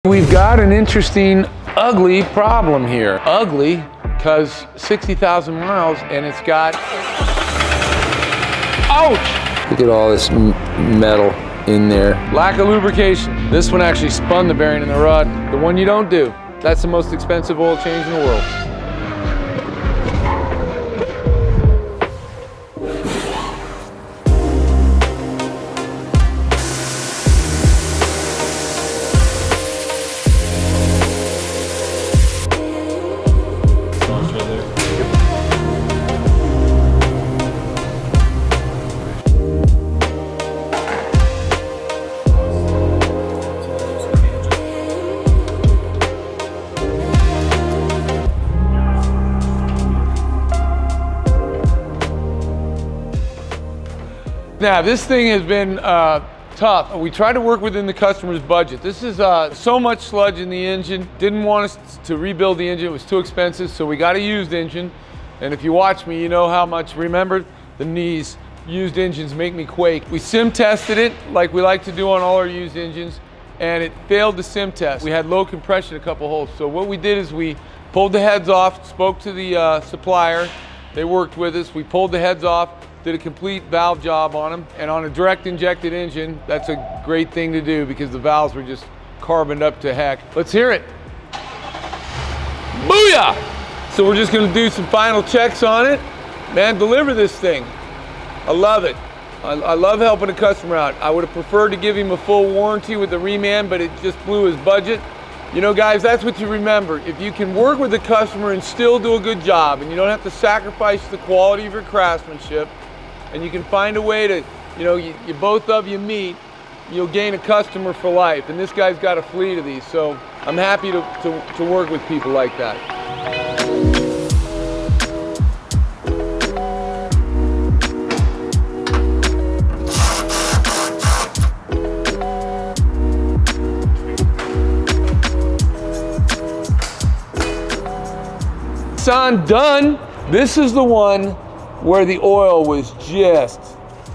We've got an interesting, ugly problem here. Ugly because 60,000 miles and it's got, ouch! Look at all this metal in there. Lack of lubrication. This one actually spun the bearing in the rod. The one you don't do. That's the most expensive oil change in the world. Now, this thing has been tough. We tried to work within the customer's budget. This is so much sludge in the engine. Didn't want us to rebuild the engine. It was too expensive, so we got a used engine. And if you watch me, you know how much, remember the knees, used engines make me quake. We sim tested it like we like to do on all our used engines, and it failed the sim test. We had low compression a couple holes. So what we did is we pulled the heads off, spoke to the supplier. They worked with us. We pulled the heads off, did a complete valve job on them, and on a direct injected engine, that's a great thing to do because the valves were just carboned up to heck. Let's hear it. Booyah! So we're just gonna do some final checks on it. Man, deliver this thing. I love it. I love helping a customer out. I would have preferred to give him a full warranty with the reman, but it just blew his budget. You know, guys, that's what you remember. If you can work with the customer and still do a good job, and you don't have to sacrifice the quality of your craftsmanship, and you can find a way to, you know, you both of you meet, you'll gain a customer for life. And this guy's got a fleet of these, so I'm happy to work with people like that. Nissan done. This is the one where the oil was just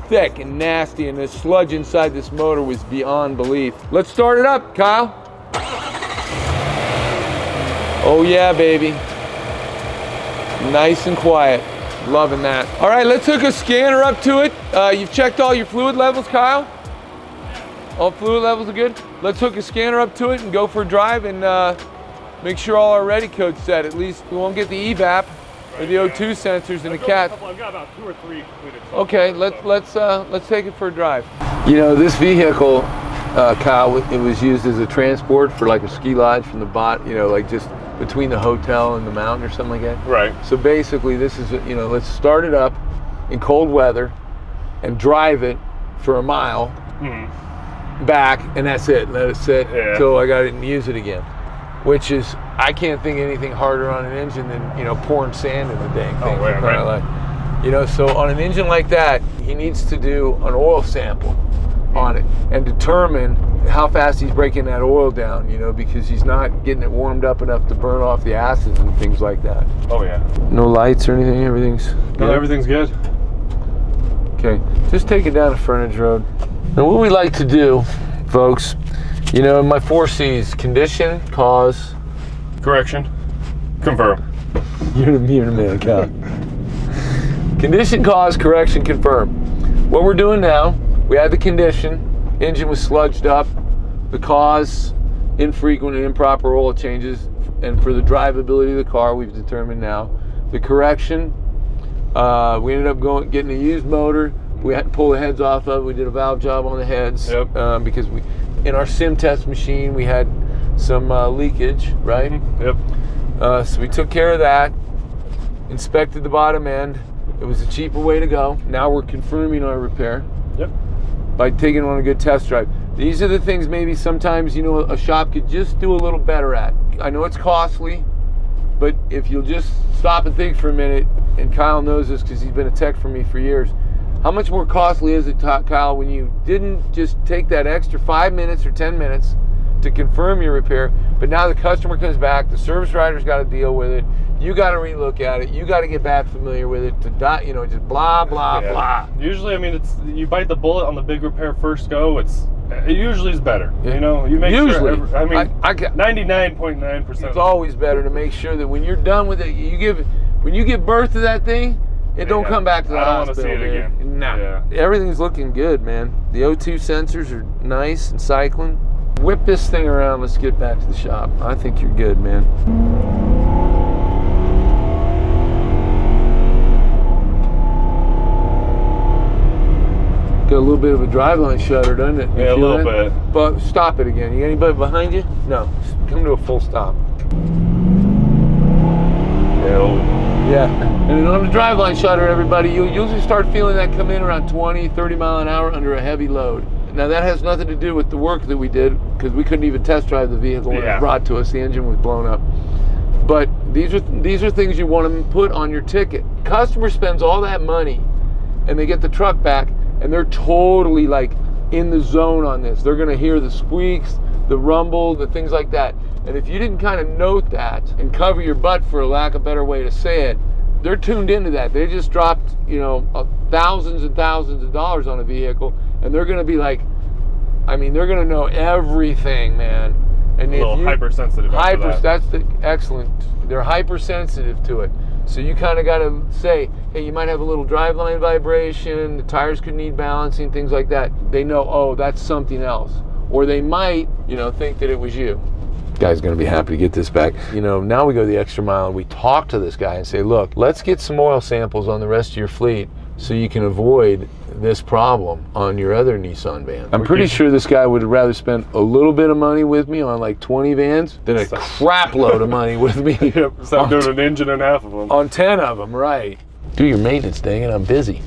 thick and nasty and the sludge inside this motor was beyond belief. Let's start it up, Kyle. Oh yeah, baby. Nice and quiet. Loving that. All right, let's hook a scanner up to it. You've checked all your fluid levels, Kyle? All fluid levels are good? Let's hook a scanner up to it and go for a drive and make sure all our ready code's set. At least we won't get the evap or the O2 sensors in the cat. I've got about 2 or 3 completed. Okay, let's take it for a drive. You know, this vehicle, Kyle, it was used as a transport for like a ski lodge from the bot, you know, like just between the hotel and the mountain or something like that. Right. So basically, this is, you know, let's start it up in cold weather and drive it for a mile back, and that's it. Let it sit until I got it and use it again. Which is, I can't think of anything harder on an engine than, you know, pouring sand in the dang thing. Oh, right. You know, so on an engine like that, he needs to do an oil sample on it and determine how fast he's breaking that oil down, you know, because he's not getting it warmed up enough to burn off the acids and things like that. Oh yeah. No lights or anything, everything's good? No, everything's good. Okay, just take it down the frontage road. Now what we like to do, folks, you know, my 4 C's: condition, cause, Correction, confirm. You're the man, Kyle. Condition, cause, correction, confirm. What we're doing now, we had the condition, engine was sludged up. The cause, infrequent and improper oil changes. And for the drivability of the car, we've determined now. The correction, we ended up getting a used motor. We had to pull the heads off of it. We did a valve job on the heads. Yep. Because in our sim test machine, we had some leakage, right? Yep. So we took care of that, inspected the bottom end. It was a cheaper way to go. Now we're confirming our repair. Yep. By taking it on a good test drive. These are the things maybe sometimes, you know, a shop could just do a little better at. I know it's costly, but if you'll just stop and think for a minute, and Kyle knows this because he's been a tech for me for years, how much more costly is it, Kyle, when you didn't just take that extra 5 minutes or 10 minutes to confirm your repair, but now the customer comes back, the service writer's got to deal with it, you got to relook at it, you got to get back familiar with it, to you know, just blah, blah, blah. Usually, I mean, it's you bite the bullet on the big repair first go, it's It usually is better. Yeah. You know, you make Usually. sure. I mean, I got 99.9%. It's always better to make sure that when you're done with it, when you give birth to that thing, it don't come back to the hospital. I don't want to see it again. Nah. Yeah. Everything's looking good, man. The O2 sensors are nice and cycling. Whip this thing around. Let's get back to the shop. I think you're good, man. Got a little bit of a driveline shutter, doesn't it? Yeah, a little bit. But stop it again. You got anybody behind you? No. Come to a full stop. Yeah. And then on the driveline shutter, everybody, you'll usually start feeling that come in around 20, 30 mile an hour under a heavy load. Now that has nothing to do with the work that we did, because we couldn't even test drive the vehicle when it was brought to us. The engine was blown up. But these are things you want to put on your ticket. Customer spends all that money and they get the truck back, and they're totally like in the zone on this. They're gonna hear the squeaks, the rumble, the things like that. And if you didn't kind of note that and cover your butt, for a lack of a better way to say it, they're tuned into that. They just dropped, you know, thousands and thousands of dollars on a vehicle, and they're gonna be like, I mean, they're gonna know everything, man. And a little hypersensitive. That's excellent. They're hypersensitive to it. So you kind of got to say, hey, you might have a little driveline vibration, the tires could need balancing, things like that. They know, oh, that's something else. Or they might, you know, think that it was you. Guy's going to be happy to get this back. You know, now we go the extra mile and we talk to this guy and say, look, let's get some oil samples on the rest of your fleet so you can avoid this problem on your other Nissan van. I'm pretty sure this guy would rather spend a little bit of money with me on like 20 vans than a crap load of money with me. Yep, so I'm doing an engine and half of them. On 10 of them, right. Do your maintenance, dang it, I'm busy.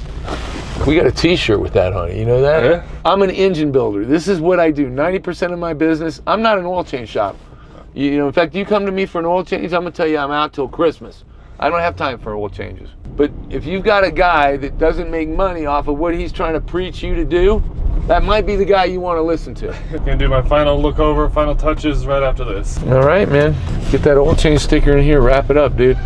We got a t-shirt with that on it, you know that? Yeah. I'm an engine builder. This is what I do. 90% of my business, I'm not an oil change shop. You know, in fact, you come to me for an oil change, I'm gonna tell you I'm out till Christmas. I don't have time for oil changes. But if you've got a guy that doesn't make money off of what he's trying to preach you to do, that might be the guy you want to listen to. Gonna do my final look over, final touches right after this. All right, man. Get that oil change sticker in here, wrap it up, dude.